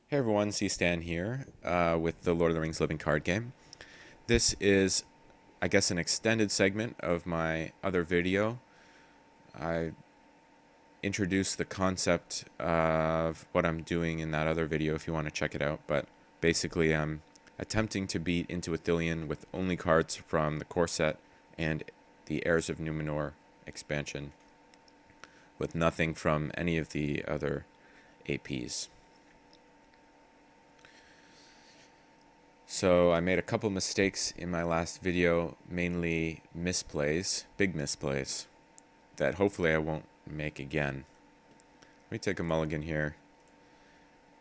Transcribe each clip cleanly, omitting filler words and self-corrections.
Hey everyone, C-Stan here with the Lord of the Rings Living Card Game. This is, I guess, an extended segment of my other video. I introduced the concept of what I'm doing in that other video if you want to check it out, but basically I'm attempting to beat into Ithlilien with only cards from the core set and the Heirs of Numenor expansion, with nothing from any of the other APs. So I made a couple mistakes in my last video, mainly misplays, big misplays, that hopefully I won't make again. Let me take a mulligan here.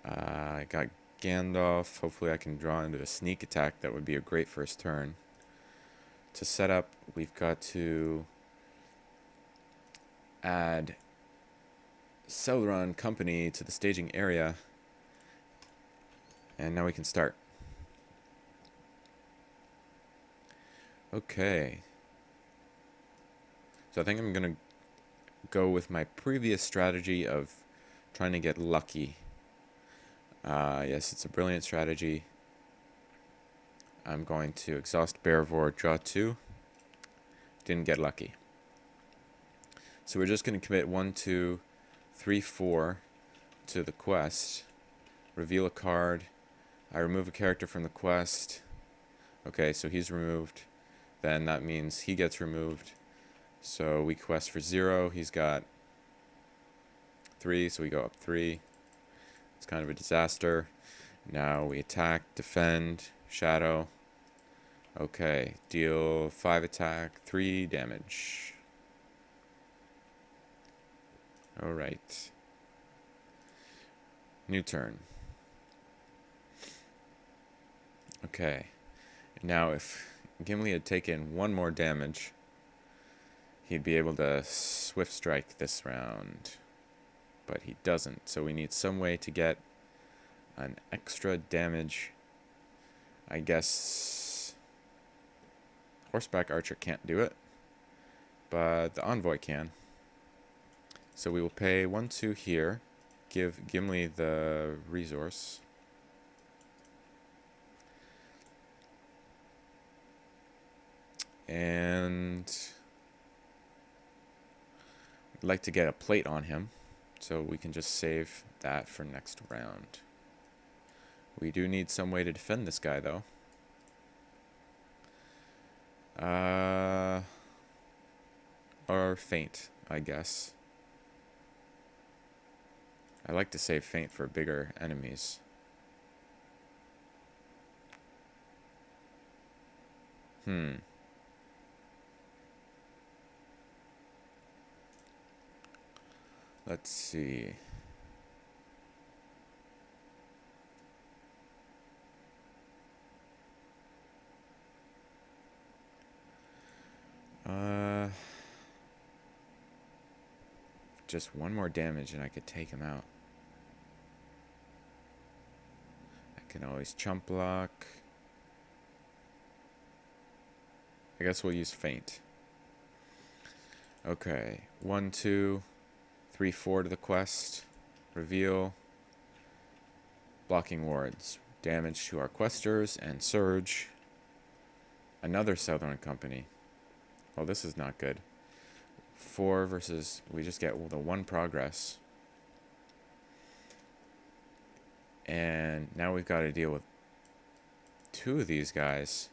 I got Gandalf. Hopefully I can draw into a sneak attack. That would be a great first turn. To set up, we've got to add Celeron Company to the staging area. And now we can start. Okay. So I think I'm going to go with my previous strategy of trying to get lucky. Yes, it's a brilliant strategy. I'm going to exhaust Bearvor, draw 2. Didn't get lucky. So we're just going to commit 1, 2, 3, 4 to the quest. Reveal a card. I remove a character from the quest. Okay, so he's removed. Then that means he gets removed. So we quest for 0. He's got 3, so we go up 3. It's kind of a disaster. Now we attack, defend, shadow. Okay, deal 5 attack, 3 damage. Alright. New turn. Okay. Now if Gimli had taken 1 more damage, he'd be able to swift strike this round. But he doesn't, so we need some way to get an extra damage. I guess Horseback Archer can't do it, but the Envoy can. So we will pay 1, 2 here, give Gimli the resource. And I'd like to get a plate on him, so we can just save that for next round. We do need some way to defend this guy, though. Or feint, I guess. I like to save feint for bigger enemies. Let's see. Just 1 more damage and I could take him out. I can always chump block. I guess we'll use feint. Okay, 1, 2, 3, 4 to the quest. Reveal. Blocking wards. Damage to our questers and surge. Another Southern Company. Well, this is not good. 4 versus, we just get the 1 progress. And now we've got to deal with 2 of these guys.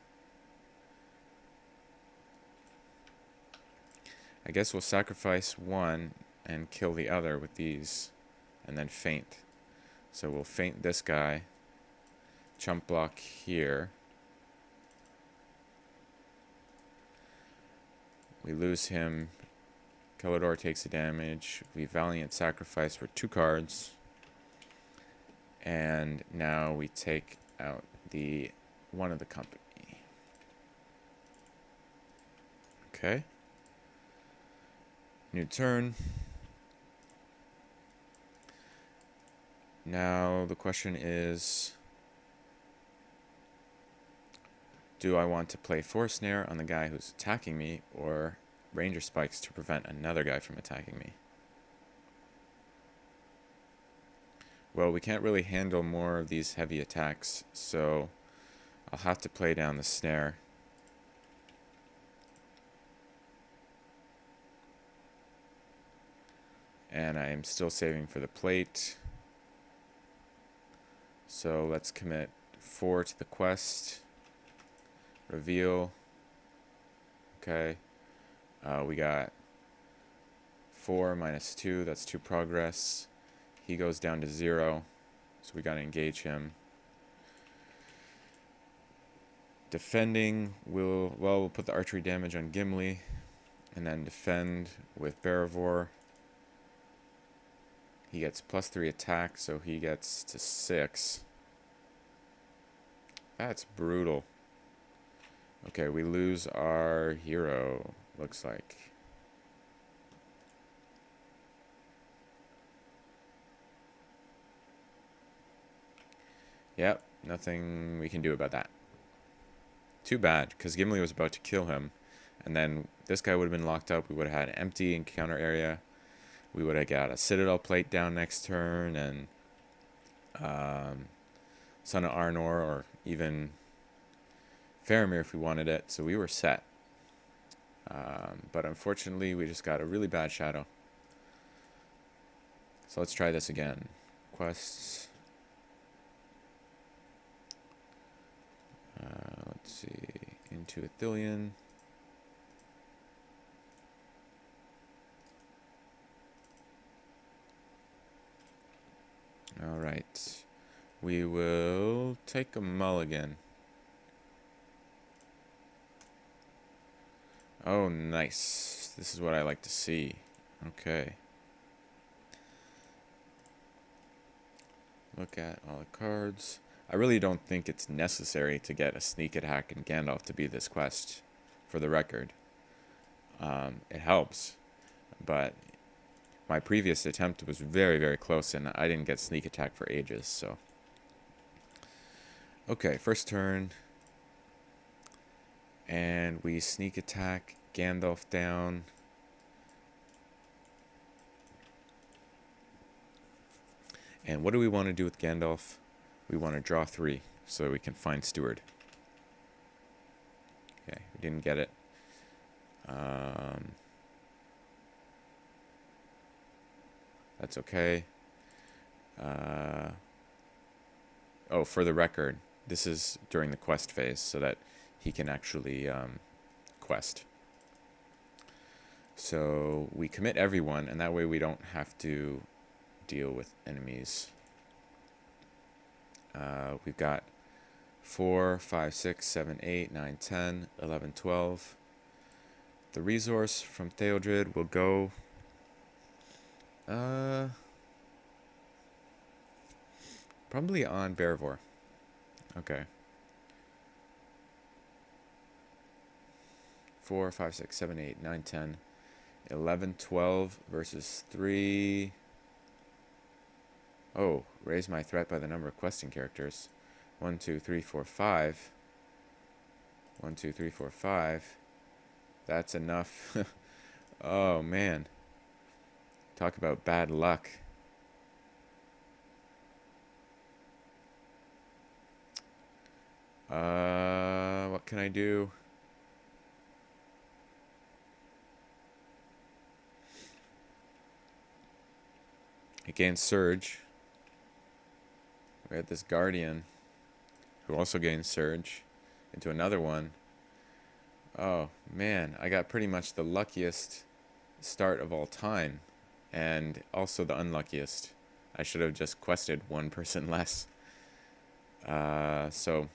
I guess we'll sacrifice 1 and kill the other with these, and then feint. So we'll feint this guy, chump block here. We lose him. LotR takes the damage. We valiant sacrifice for 2 cards. And now we take out the 1 of the company. Okay. New turn. Now the question is, do I want to play Force Snare on the guy who's attacking me, or Ranger Spikes to prevent another guy from attacking me? Well, we can't really handle more of these heavy attacks, so I'll have to play down the snare. And I'm still saving for the plate. So let's commit 4 to the quest. Reveal. Okay. We got 4 minus 2. That's 2 progress. He goes down to 0. So we gotta engage him. Defending, we'll put the archery damage on Gimli. And then defend with Barivore. He gets +3 attack, so he gets to 6. That's brutal. Okay, we lose our hero, looks like. Yep, nothing we can do about that. Too bad, because Gimli was about to kill him. And then this guy would have been locked up. We would have had an empty encounter area. We would have got a Citadel plate down next turn, and Son of Arnor, or even Faramir if we wanted it. So we were set. But unfortunately, we just got a really bad shadow. So let's try this again. Quests. Let's see. Into Ithlilien. Alright. We will take a mulligan. Oh, nice. This is what I like to see. Okay. Look at all the cards. I really don't think it's necessary to get a sneak attack in Gandalf to be this quest, for the record. It helps, but my previous attempt was very, very close, and I didn't get sneak attack for ages, so. Okay, first turn. And we sneak attack Gandalf down. And what do we want to do with Gandalf? We want to draw 3 so we can find Steward. Okay, we didn't get it. That's okay. Oh, for the record, this is during the quest phase so that he can actually quest. So we commit everyone, and that way we don't have to deal with enemies. We've got 4, 5, 6, 7, 8, 9, 10, 11, 12. The resource from Theodred will go probably on Barivore. Okay. 4, 5, 6, 7, 8, 9, 10, 11, 12 versus 3. Oh, raise my threat by the number of questing characters. 1, 2, 3, 4, 5. 1, 2, 3, 4, 5. That's enough. Oh, man. Talk about bad luck. What can I do? Against Surge. We had this Guardian who also gains Surge into another one. Oh, man. I got pretty much the luckiest start of all time. And also the unluckiest. I should have just quested one person less. So,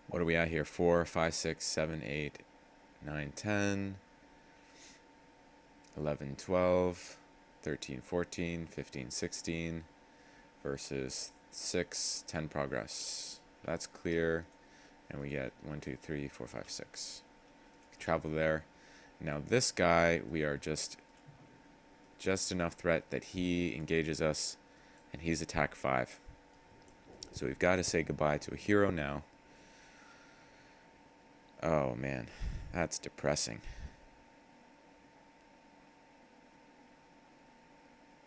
what are we at here? 4, 5, 6, 7, 8, 9, 10, 11, 12, 13, 14, 15, 16, versus 6, 10 progress. That's clear. And we get 1, 2, 3, 4, 5, 6. Travel there. Now this guy, we are just enough threat that he engages us, and he's attack 5. So we've got to say goodbye to a hero now. Oh man, that's depressing.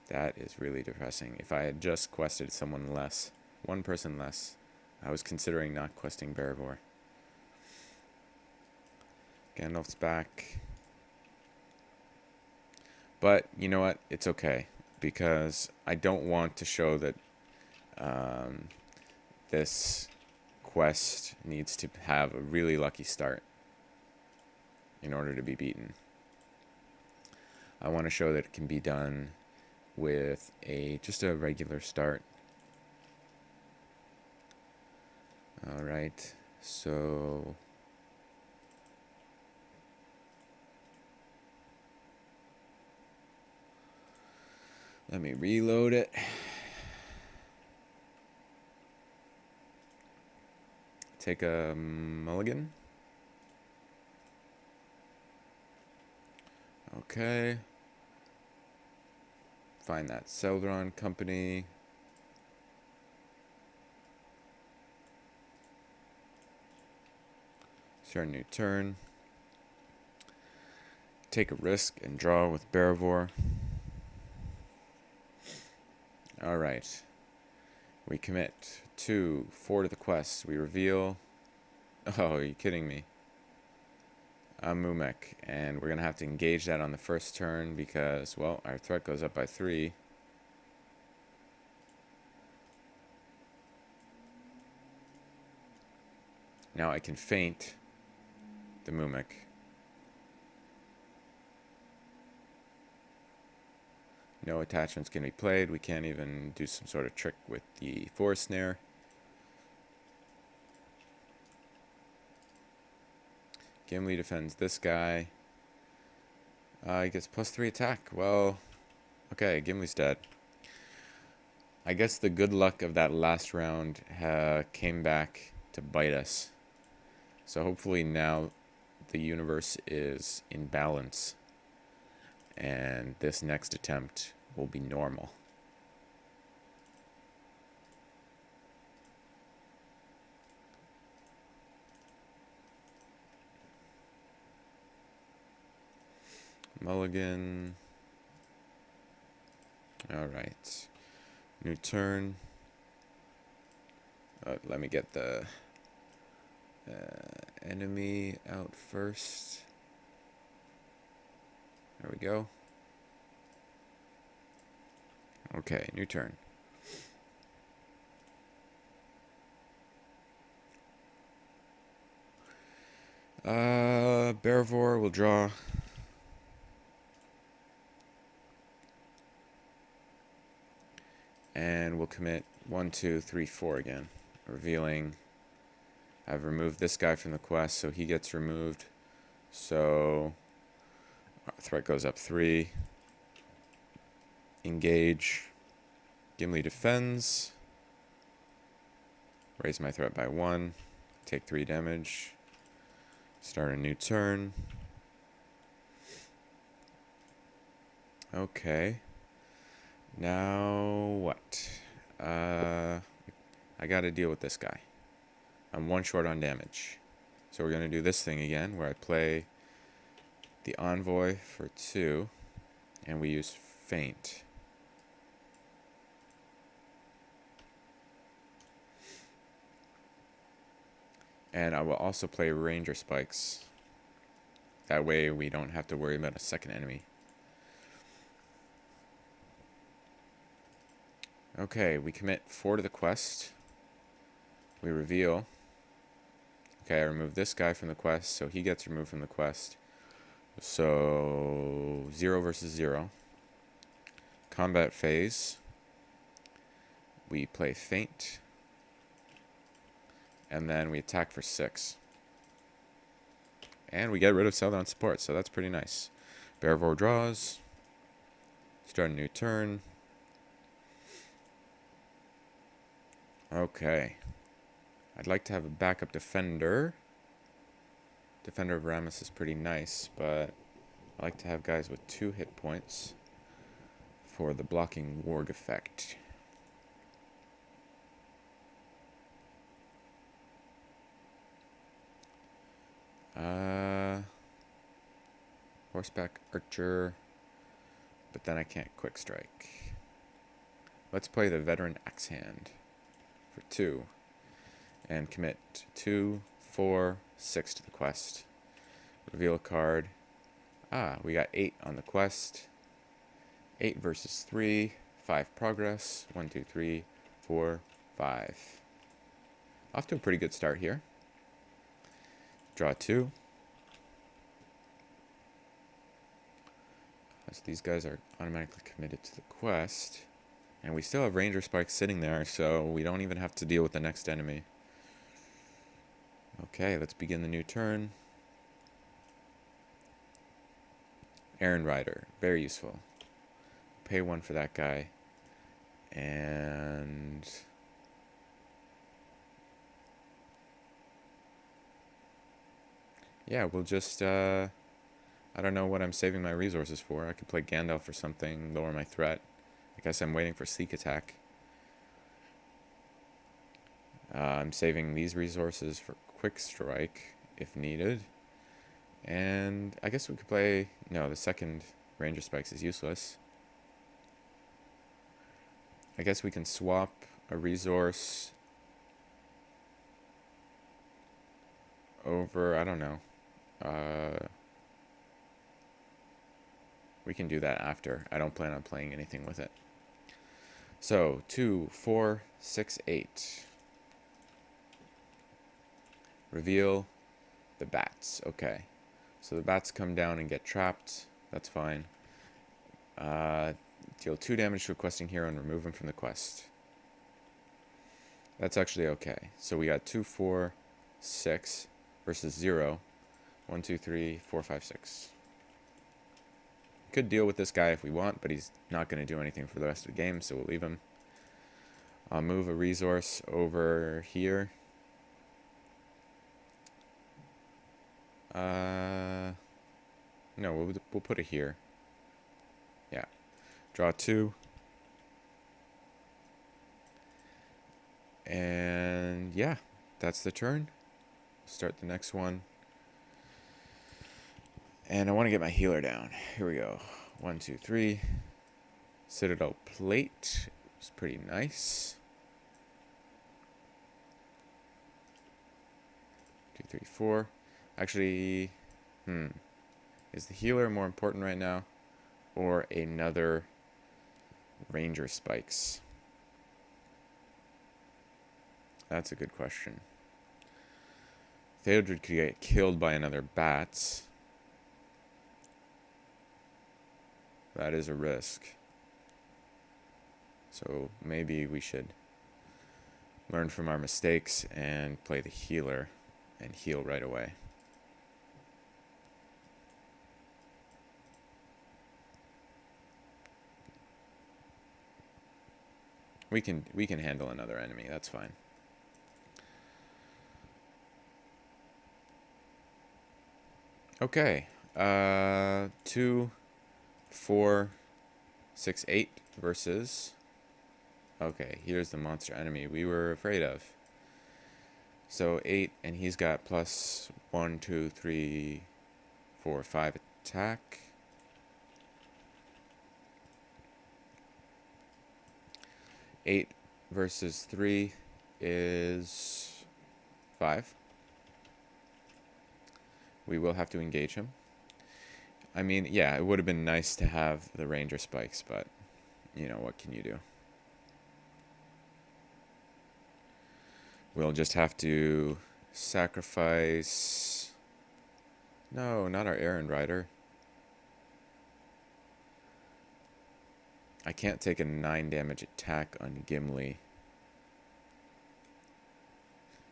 That is really depressing. If I had just quested someone less, one person less, I was considering not questing Barivore. Gandalf's back. But you know what? It's okay. Because I don't want to show that this quest needs to have a really lucky start in order to be beaten. I want to show that it can be done with just a regular start. Alright, so let me reload it. Take a mulligan. Okay. Find that Celdron company. Start a new turn. Take a risk and draw with Barivore. Alright. We commit 4 to the quest. We reveal... Oh, are you kidding me? Mumek. And we're going to have to engage that on the first turn because, well, our threat goes up by 3. Now I can feint the Mumek. No attachments can be played. We can't even do some sort of trick with the Forest Snare. Gimli defends this guy. He gets +3 attack. Well, okay, Gimli's dead. I guess the good luck of that last round came back to bite us. So hopefully now the universe is in balance. And this next attempt will be normal. Mulligan. Alright. New turn. Let me get the enemy out first. There we go. Okay, new turn. Barivore will draw. And we'll commit 1, 2, 3, 4 again. Revealing. I've removed this guy from the quest, so he gets removed. So our threat goes up 3. Engage. Gimli defends. Raise my threat by 1. Take 3 damage. Start a new turn. Okay. Now what? I gotta deal with this guy. I'm 1 short on damage. So we're gonna do this thing again, where I play the Envoy for 2, and we use Feint. And I will also play Ranger Spikes. That way we don't have to worry about a second enemy. Okay, we commit 4 to the quest. We reveal. Okay, I remove this guy from the quest, so he gets removed from the quest. So 0 versus 0. Combat phase. We play Feint. And then we attack for 6. And we get rid of Celdron support, so that's pretty nice. Barivore draws. Start a new turn. Okay. I'd like to have a backup defender. Defender of Rammus is pretty nice, but I like to have guys with 2 hit points for the blocking warg effect. Horseback archer, but then I can't quick strike. Let's play the Veteran Axe Hand for 2. And commit 2, 4, 6 to the quest. Reveal a card. We got 8 on the quest. 8 versus 3. 5 progress. 1, 2, 3, 4, 5. Off to a pretty good start here. Draw 2. So these guys are automatically committed to the quest. And we still have Ranger Spikes sitting there, so we don't even have to deal with the next enemy. Okay, let's begin the new turn. Errand Rider, very useful. Pay 1 for that guy. And yeah, we'll just I don't know what I'm saving my resources for. I could play Gandalf or something, lower my threat. I guess I'm waiting for Sneak Attack. I'm saving these resources for Quick Strike if needed. And I guess we could play... No, the second Ranger Spikes is useless. I guess we can swap a resource over... I don't know. We can do that after. I don't plan on playing anything with it. So, 2, 4, 6, 8. Reveal the bats. Okay. So the bats come down and get trapped. That's fine. Deal 2 damage to a questing hero and remove him from the quest. That's actually okay. So we got 2, 4, 6 versus 0. 1, 2, 3, 4, 5, 6. Could deal with this guy if we want, but he's not going to do anything for the rest of the game, so we'll leave him. I'll move a resource over here. No, we'll put it here. Yeah. Draw 2. And yeah, that's the turn. Start the next one. And I want to get my healer down. Here we go. 1, 2, 3. Citadel Plate. It's pretty nice. 2, 3, 4. Actually, is the healer more important right now? Or another Ranger Spikes? That's a good question. Theodred could get killed by another Bats. That is a risk. So maybe we should learn from our mistakes and play the healer and heal right away. We can handle another enemy. That's fine. Okay. 2, 4, 6, 8 versus... Okay, here's the monster enemy we were afraid of. So 8, and he's got plus 1, 2, 3, 4, 5 attack. Eight versus 3 is 5. We will have to engage him. I mean, yeah, it would have been nice to have the Ranger Spikes, but, you know, what can you do? We'll just have to sacrifice... No, not our Errand Rider. I can't take a 9 damage attack on Gimli.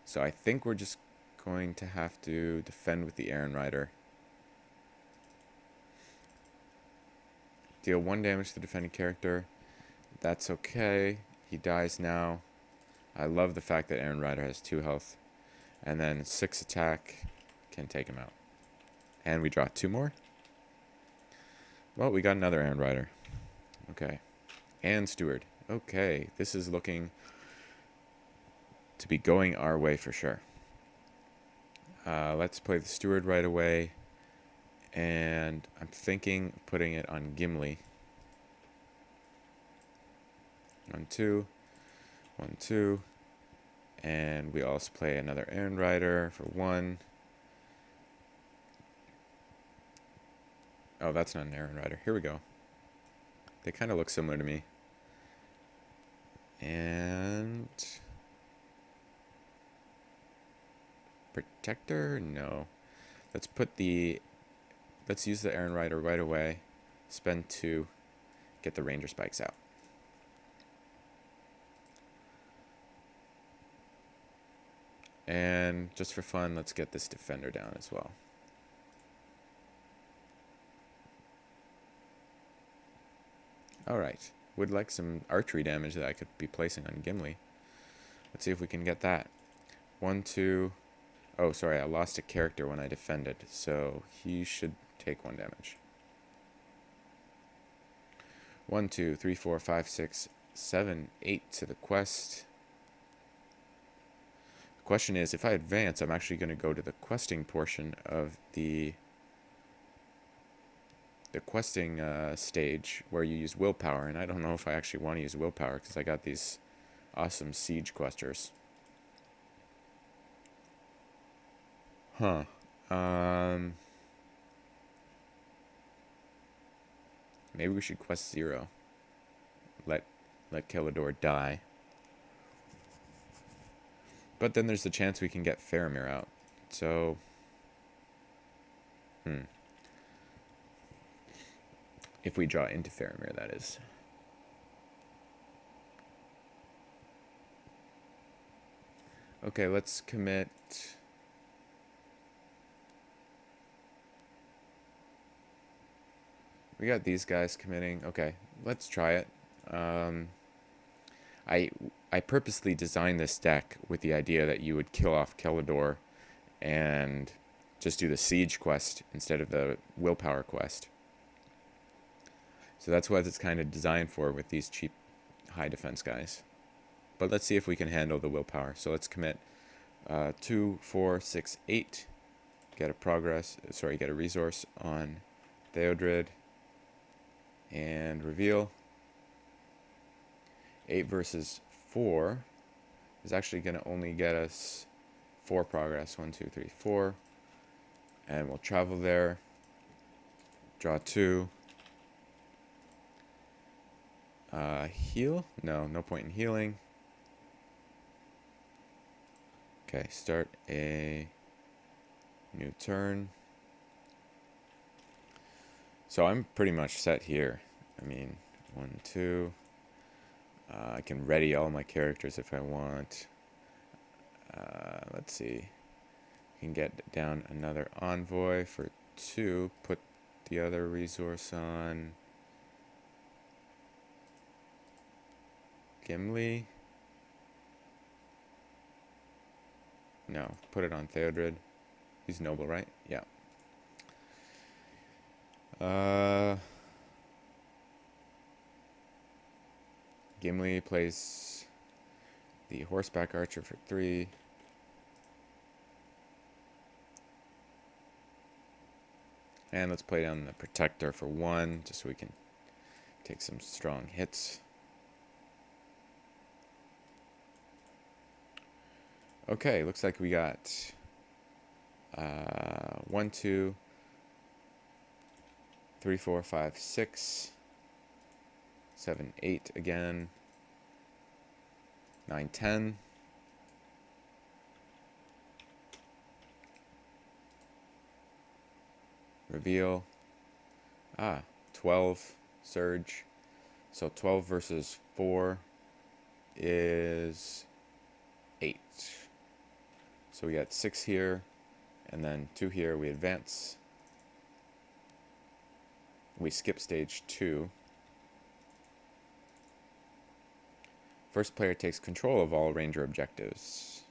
So I think we're just going to have to defend with the Errand Rider. Deal 1 damage to the defending character. That's okay. He dies now. I love the fact that Errand Rider has 2 health. And then 6 attack can take him out. And we draw 2 more. Well, we got another Errand Rider. Okay. And Steward. Okay. This is looking to be going our way for sure. Let's play the Steward right away. And I'm thinking of putting it on Gimli. 1, 2, 1, 2. And we also play another errand rider for 1. Oh, that's not an errand rider. Here we go. They kind of look similar to me. And protector? No. Let's use the errand rider right away. Spend 2. Get the ranger spikes out. And just for fun, let's get this defender down as well. Alright. Would like some archery damage that I could be placing on Gimli. Let's see if we can get that. 1, 2. Oh, sorry, I lost a character when I defended, so he should take 1 damage. 1, 2, 3, 4, 5, 6, 7, 8 to the quest. The question is, if I advance, I'm actually going to go to the questing portion of the questing stage where you use willpower, and I don't know if I actually want to use willpower because I got these awesome siege questers. Huh. Maybe we should quest 0. Let Kelador die. But then there's the chance we can get Faramir out. So, if we draw into Faramir, that is. Okay, let's commit. We got these guys committing. Okay, let's try it. I purposely designed this deck with the idea that you would kill off Kelador and just do the siege quest instead of the willpower quest. So that's what it's kind of designed for with these cheap high defense guys. But let's see if we can handle the willpower. So let's commit 2, 4, 6, 8. Get a resource on Theodred. And reveal. 8 versus 4 is actually going to only get us 4 progress. 1, 2, 3, 4. And we'll travel there. Draw 2. Heal? No point in healing. Okay, start a new turn. So I'm pretty much set here. I mean, 1, 2. I can ready all my characters if I want. Let's see. I can get down another envoy for 2. Put the other resource on Gimli. No, put it on Theodred. He's noble, right? Yeah. Gimli plays the horseback archer for 3. And let's play down the protector for 1, just so we can take some strong hits. Okay, looks like we got 1, 2, 3, 4, 5, 6, 7, 8 again, 9, 10. Reveal. 12 surge. So 12 versus 4 is 8. So we got 6 here, and then 2 here. We advance. We skip stage 2. First player takes control of all ranger objectives.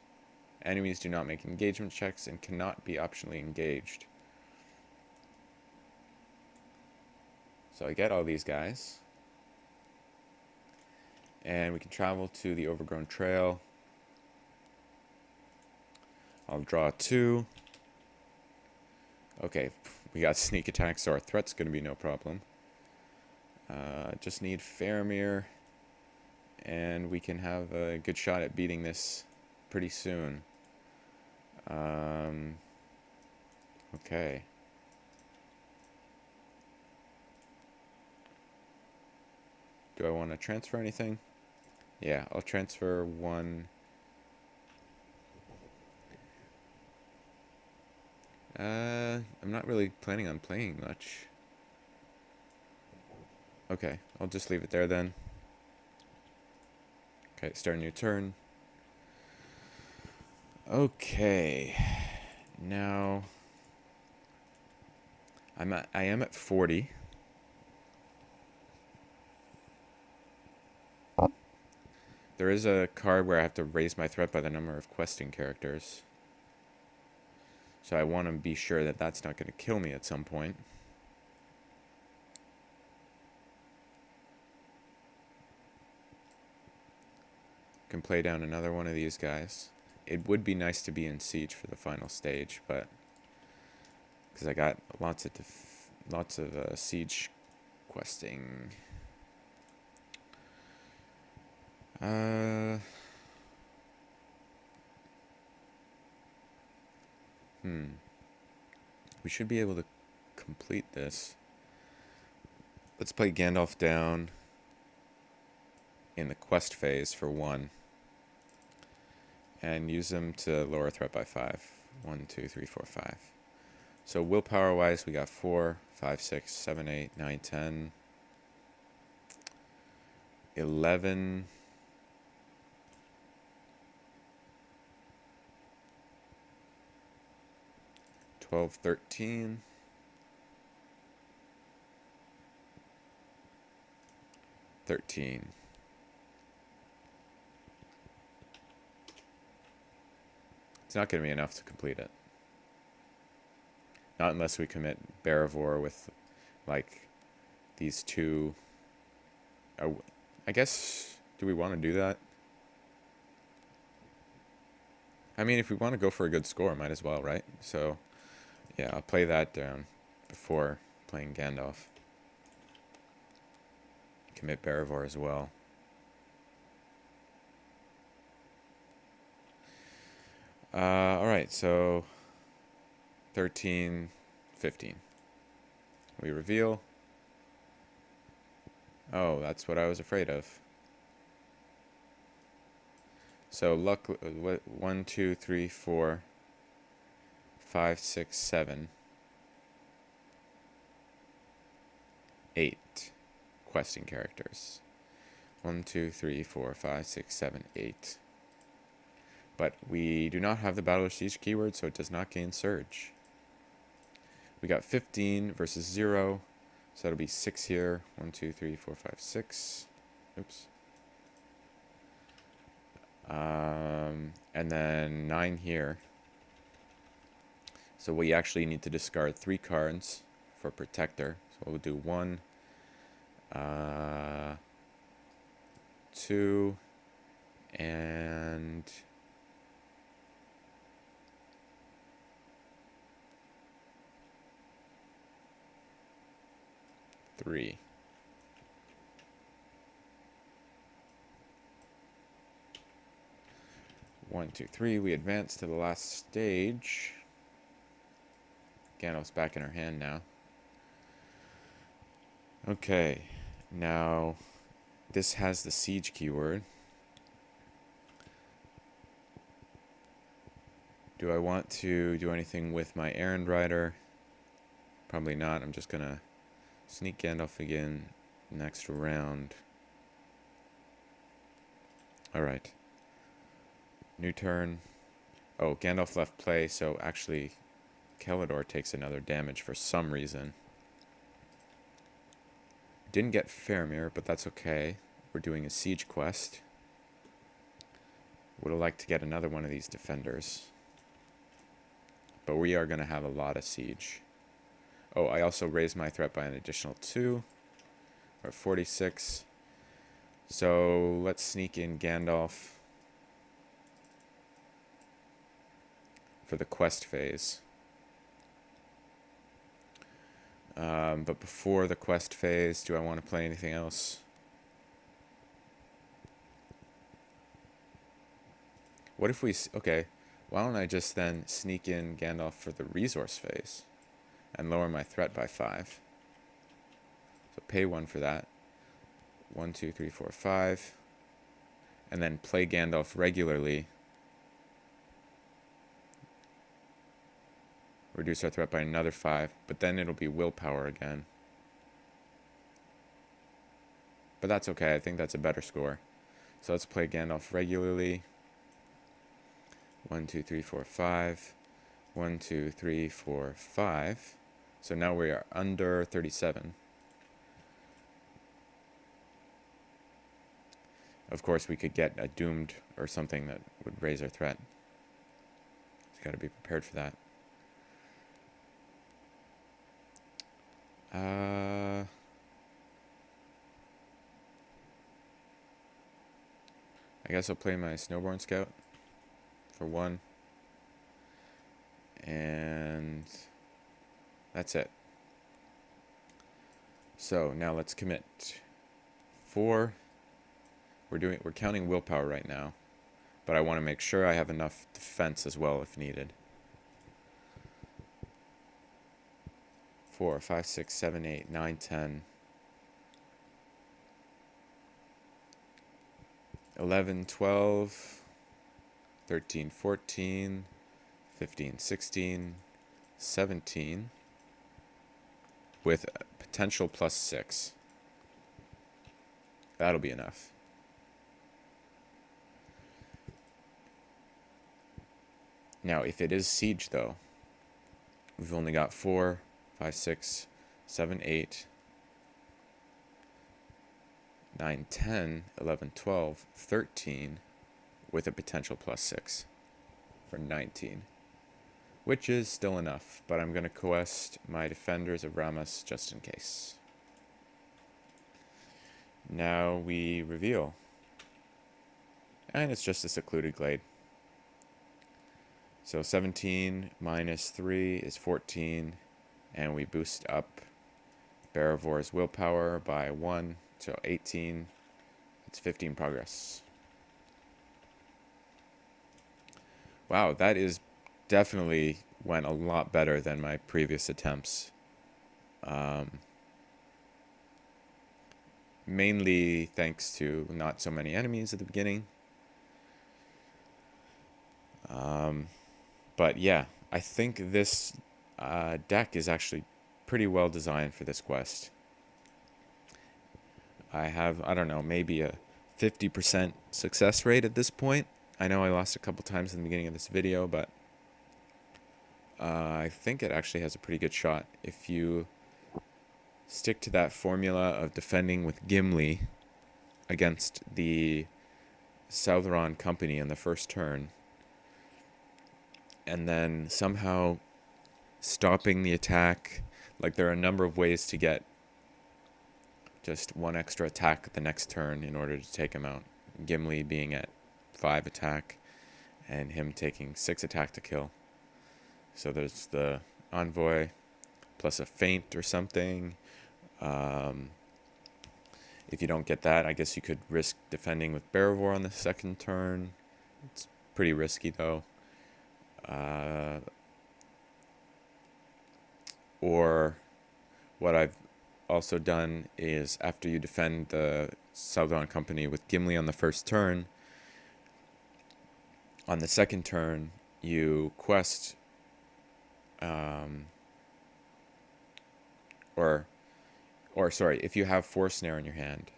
Enemies do not make engagement checks and cannot be optionally engaged. So I get all these guys. And we can travel to the overgrown trail. I'll draw 2. Okay, we got sneak attack, so our threat's going to be no problem. Just need Faramir and we can have a good shot at beating this pretty soon. Okay. Do I want to transfer anything? Yeah, I'll transfer one. I'm not really planning on playing much. Okay, I'll just leave it there then. Okay, start a new turn. Okay, now I am at 40. There is a card where I have to raise my threat by the number of questing characters. So I want to be sure that that's not going to kill me at some point. Can play down another one of these guys. It would be nice to be in siege for the final stage, but because I got lots of siege questing. We should be able to complete this. Let's play Gandalf down in the quest phase for 1. And use them to lower threat by 5. 1, 2, 3, 4, 5. So willpower wise, we got 4, 5, 6, 7, 8, 9, 10, 11, 12, 13, 13. It's not going to be enough to complete it. Not unless we commit Barivore with, like, these two. Oh, I guess, do we want to do that? I mean, if we want to go for a good score, might as well, right? So, yeah, I'll play that down before playing Gandalf. Commit Barivore as well. Alright, so 13, 15. We reveal. Oh, that's what I was afraid of. So luck, 1, 2, 3, 4, 5, 6, 7, 8 questing characters. 1, 2, 3, 4, 5, 6, 7, 8. But we do not have the Battle of Siege keyword, so it does not gain Surge. We got 15 versus 0, so that'll be 6 here. 1, 2, 3, 4, 5, 6. Oops. And then 9 here. So we actually need to discard 3 cards for Protector. So we'll do 1, 2, and 3. One, two, three. We advance to the last stage. Gandalf's back in her hand now. Okay, now this has the siege keyword. Do I want to do anything with my errand rider? Probably not. I'm just gonna sneak Gandalf again next round. Alright. New turn. Oh, Gandalf left play, so actually Kelador takes another damage for some reason. Didn't get Faramir, but that's okay. We're doing a siege quest. Would have liked to get another one of these defenders. But we are going to have a lot of siege. Oh, I also raised my threat by an additional 2. We're at 46. So let's sneak in Gandalf for the quest phase. But before the quest phase, do I want to play anything else? What if we... Okay, why don't I just then sneak in Gandalf for the resource phase and lower my threat by 5. So pay 1 for that. 1, 2, 3, 4, 5. And then play Gandalf regularly. Reduce our threat by another 5. But then it'll be willpower again. But that's okay. I think that's a better score. So let's play Gandalf regularly. 1, 2, 3, 4, 5. 1, 2, 3, 4, 5. So now we are under 37. Of course, we could get a doomed or something that would raise our threat. Just got to be prepared for that. I guess I'll play my Snowborn Scout for 1. And that's it. So now let's commit 4. We're counting willpower right now, but I want to make sure I have enough defense as well if needed. 4, 5, 6, 7, 8, 9, 10, 11, 12, 13, 14, 15, 16, 17, with a potential plus 6. That'll be enough. Now, if it is siege, though, we've only got 4, 5, 6, 7, 8, 9, 10, 11, 12, 13, with a potential plus 6 for 19, which is still enough, but I'm going to quest my defenders of Ramas just in case. Now we reveal, and it's just a secluded glade. So 17 minus 3 is 14, and we boost up Baravor's willpower by 1, so 18. It's 15 progress. Wow, that is definitely went a lot better than my previous attempts. Mainly thanks to not so many enemies at the beginning. But yeah, I think this deck is actually pretty well designed for this quest. I have, I don't know, maybe a 50% success rate at this point. I know I lost a couple times in the beginning of this video, but I think it actually has a pretty good shot. If you stick to that formula of defending with Gimli against the Sauron company in the first turn, and then somehow stopping the attack. Like, there are a number of ways to get just 1 extra attack the next turn in order to take him out. Gimli being at 5 attack and him taking 6 attack to kill. So there's the envoy plus a feint or something. If you don't get that, I guess you could risk defending with Baravar on the second turn. It's pretty risky though. Or what I've also done is, after you defend the Sauron company with Gimli on the first turn, on the second turn you quest or sorry, if you have Force Snare in your hand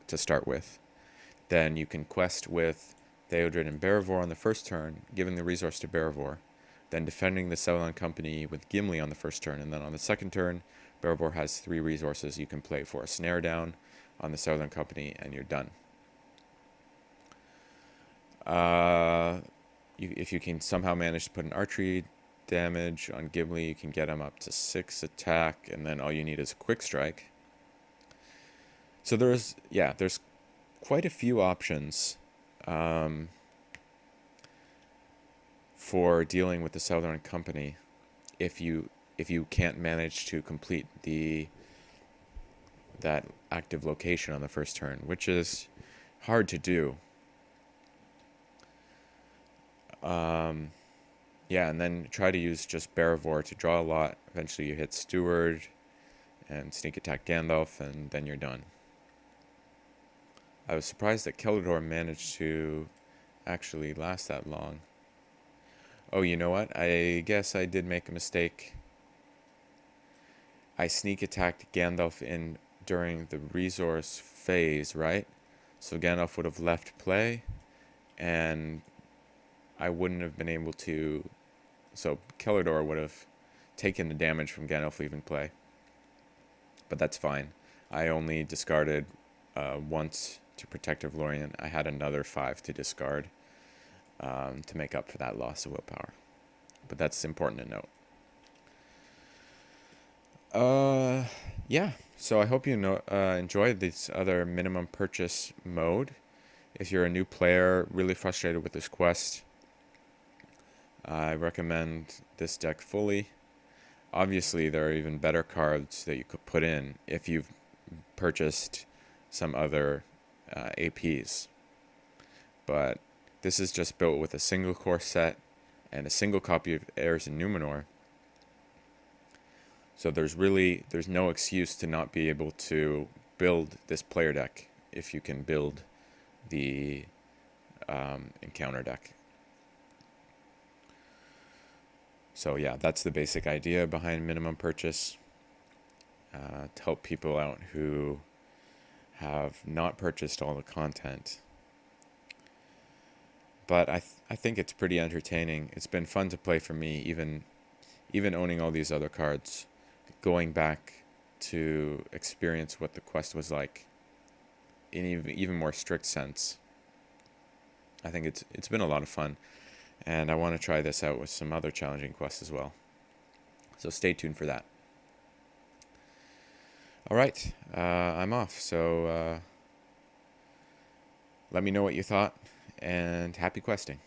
to start with, then you can quest with Theodred and Baravar on the first turn, giving the resource to Baravar, then defending the Sauron company with Gimli on the first turn, and then on the second turn, Baravar has 3 resources. You can play for a snare down on the Sauron company, and you're done. If you can somehow manage to put an archery damage on Gimli, you can get him up to 6 attack, and then all you need is a quick strike. So there's quite a few options for dealing with the Sauron company if you can't manage to complete that active location on the first turn, which is hard to do. yeah, and then try to use just Barivore to draw a lot. Eventually you hit Steward and sneak attack Gandalf, and then you're done. I was surprised that Keldor managed to actually last that long. Oh, you know what? I guess I did make a mistake. I sneak attacked Gandalf in during the resource phase, right? So Gandalf would have left play, and I wouldn't have been able to. So Keldor would have taken the damage from Gandalf leaving play. But that's fine. I only discarded once to protect Ithlilien. I had another 5 to discard to make up for that loss of willpower. But that's important to note. Yeah. So I hope you enjoyed this other minimum purchase mode. If you're a new player, really frustrated with this quest, I recommend this deck fully. Obviously, there are even better cards that you could put in if you've purchased some other APs. But this is just built with a single core set and a single copy of Heirs and Numenor. So there's no excuse to not be able to build this player deck if you can build the encounter deck. So yeah, that's the basic idea behind minimum purchase, to help people out who have not purchased all the content. But I think it's pretty entertaining. It's been fun to play for me, even owning all these other cards, going back to experience what the quest was like in even more strict sense. I think it's been a lot of fun, and I want to try this out with some other challenging quests as well. So stay tuned for that. All right, I'm off. So let me know what you thought, and happy questing.